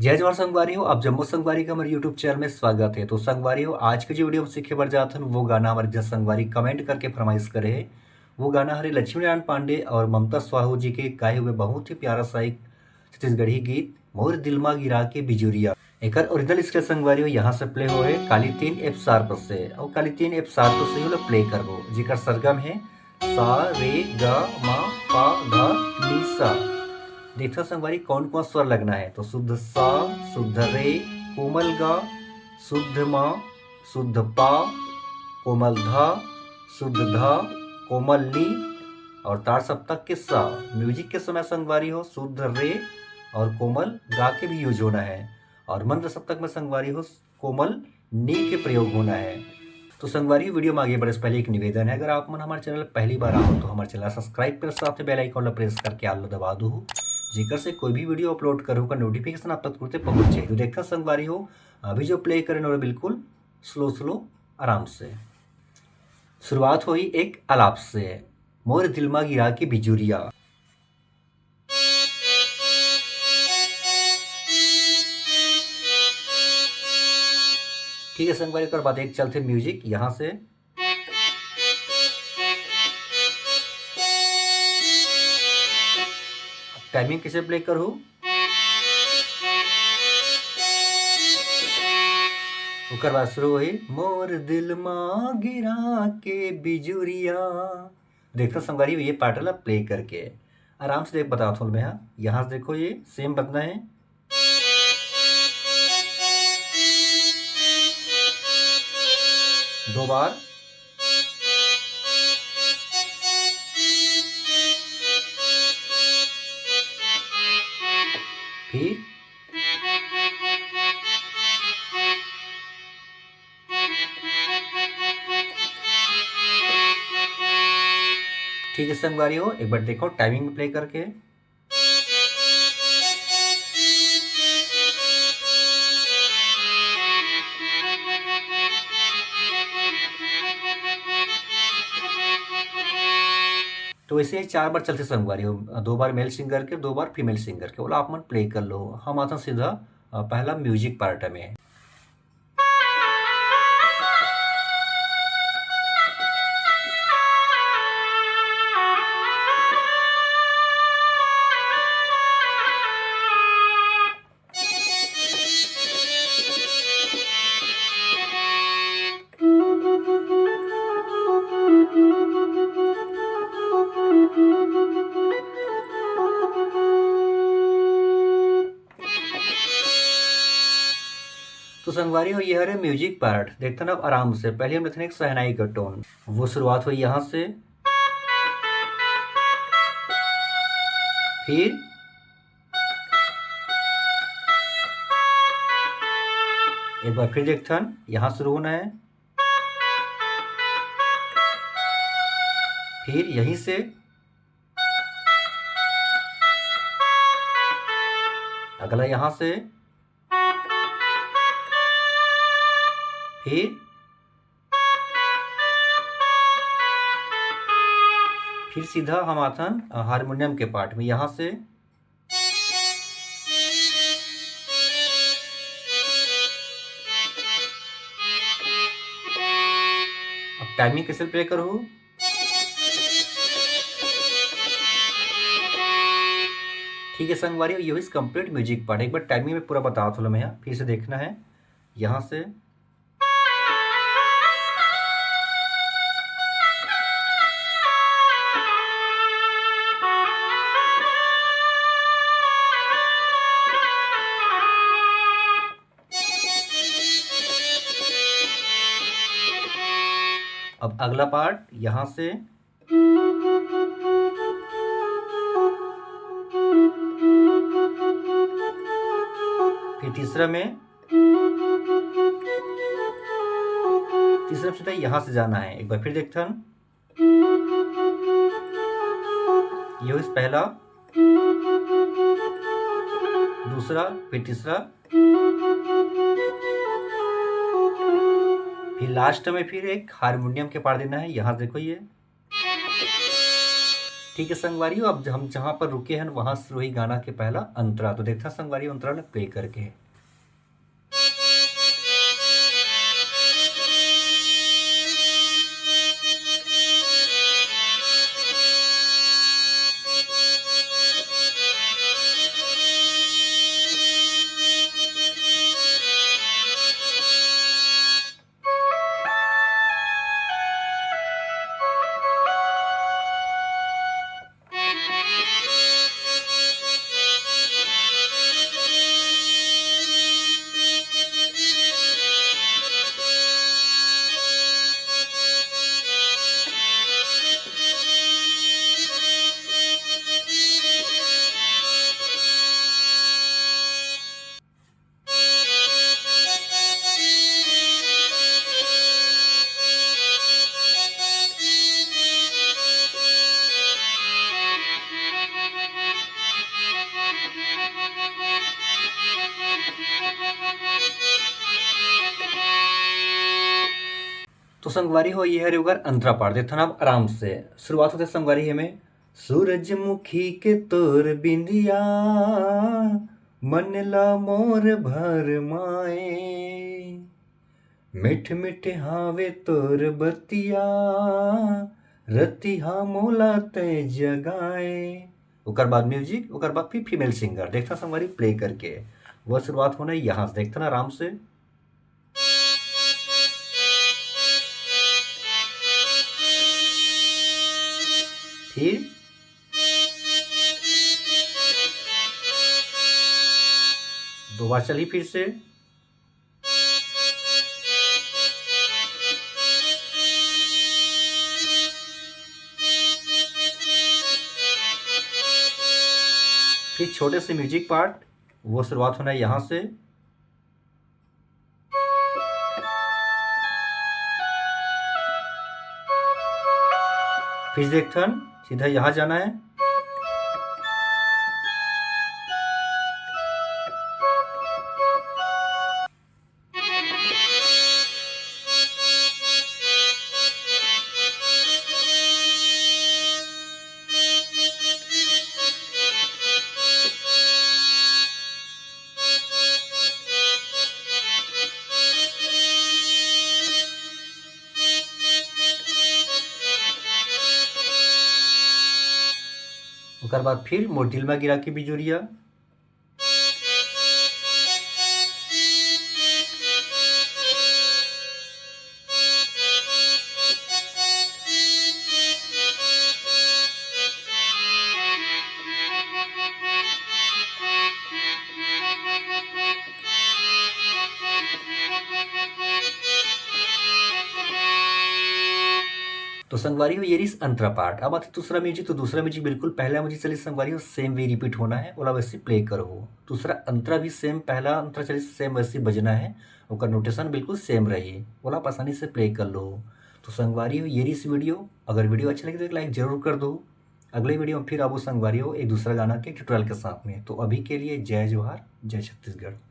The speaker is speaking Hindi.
जय जवाहर संगवारी हो। आप जम्मू संगवारी का हमारे यूट्यूब चैनल में स्वागत है। तो संगवारी हो, आज के जो वीडियो हम सीखे बर जात हन वो गाना हमारे जस संगवारी कमेंट करके फरमाइश करे है। वो गाना हरे लक्ष्मी नारायण पांडे और ममता साहू जी के गाए हुए बहुत ही प्यारा सा एक छत्तीसगढ़ी गीत मोर दिल मा गिरा के बिजुरिया। एकर ओरिजिनल स्केल संगवारी हो यहाँ से प्ले हो है काली 3 F शार्प से और काली 3 F शार्प से ही प्ले करबो जेकर सरगम है सा रे ग म प ध नि सा। देखो संगवारी कौन कौन स्वर लगना है तो शुद्ध सा, शुद्ध रे, कोमल गा, शुद्ध मा, शुद्ध पा, कोमल धा, शुद्ध धा, कोमल नी और तार सप्तक के सा। म्यूजिक के समय संगवारी हो शुद्ध रे और कोमल गा के भी यूज होना है और मंद्र सप्तक में संगवारी हो कोमल नी के प्रयोग होना है। तो संगवारी वीडियो में आगे बढ़ने से पहले एक निवेदन है, अगर आप मन हमारे चैनल पहली बार आओ तो हमारे चैनल सब्सक्राइब कर साथ बेल आइकन ला प्रेस करके आल दबा दो जेकर से कोई भी वीडियो अपलोड करूँ का नोटिफिकेशन आप तक तुरंत पहुंचे। तो देखना संगवारी हो अभी जो प्ले करें वो बिल्कुल स्लो स्लो आराम से। शुरुआत हुई एक आलाप से, मोर दिल मा गिरा के बिजुरिया। ठीक है संगवारी, कर बाद एक चलते म्यूजिक यहाँ से। टाइमिंग कैसे प्ले करूँ, ओकर बाद शुरू हुई मोर दिल मा गिरा के बिजुरिया। देखो संगवारी ये पार्ट ला प्ले करके आराम से देख बताता हूँ मैं। यहाँ से देखो ये सेम बजना है। दो बार, फिर ठीक है संगवारी हो, एक बार देखो टाइमिंग में प्ले करके। तो वैसे ही 4 बार चलते संगवारी हो, 2 बार मेल सिंगर के 2 बार फीमेल सिंगर के, बोला आप मन प्ले कर लो। हम आता सीधा पहला म्यूजिक पार्ट में। तो संगवारी हो ये हरे म्यूजिक पार्ट, देखते ना आराम से। पहले हम लेते हैं एक शहनाई का टोन, वो शुरुआत हुई यहाँ से, फिर एक बार फिर देखते हैं यहाँ शुरू होना है, फिर यहीं से अगला यहाँ से, फिर सीधा हम आथन हारमोनियम के पार्ट में यहाँ से। अब टाइमिंग कैसे प्ले करूँ, ठीक है संगवारी ये इस कंप्लीट म्यूजिक पार्ट। एक बार टाइमिंग में पूरा बता थोड़ा मैं फिर से देखना है यहाँ से। अब अगला पार्ट यहाँ से, फिर तीसरा में, तीसरा सीधा यहाँ से जाना है। एक बार फिर देखते हैं ये इस पहला, दूसरा, फिर तीसरा, फिर लास्ट में फिर एक हारमोनियम के पार्ट देना है। यहाँ देखो ये ठीक है संगवारियों, अब हम जहाँ पर रुके हैं वहां से वही गाना के पहला अंतरा, तो देखता संगवारियों अंतरा ने प्ले करके। तो संगवारी हो ये है रेवगर अंतरा पाड़ देता ना आराम से शुरुआत होते संगवारी है में। सूरजमुखी के तोर बिंदिया मन ला मोर भर माए, मिठ मिठ हावे तोर बतिया रतिहा मोला ते जगाए। ओकर बाद म्यूजिक, ओकर बाद फिर फीमेल सिंगर देखता संगवारी प्ले करके। वह शुरुआत होना यहाँ से देखता ना आराम से। फिर दो बार चली फिर से। फिर छोटे से म्यूजिक पार्ट, वो शुरुआत होना है यहां से। फिर एक टर्न सीधा यहां जाना है। ओकर बाद फिर मोर दिल में गिरा के बिजुरिया। तो संगवारी हो ये रही अंतरा पार्ट। अब आते दूसरा म्यूजिक, तो दूसरा म्यूजिक बिल्कुल पहला म्यूजिक चली संगवारी हो सेम वे रिपीट होना है, ओला वैसे प्ले करो। दूसरा अंतरा भी सेम, पहला अंतरा चली सेम वैसे बजना है, ओकर नोटेशन बिल्कुल सेम रही, ओला आप आसानी से प्ले कर लो। तो संगवारी हो ये रही इस वीडियो। अगर वीडियो अच्छा लगे तो एक लाइक जरूर कर दो। अगले वीडियो में फिर आपको संगवारी हो एक दूसरा गाना के ट्यूटोरियल के साथ में। तो अभी के लिए जय जोहार, जय छत्तीसगढ़।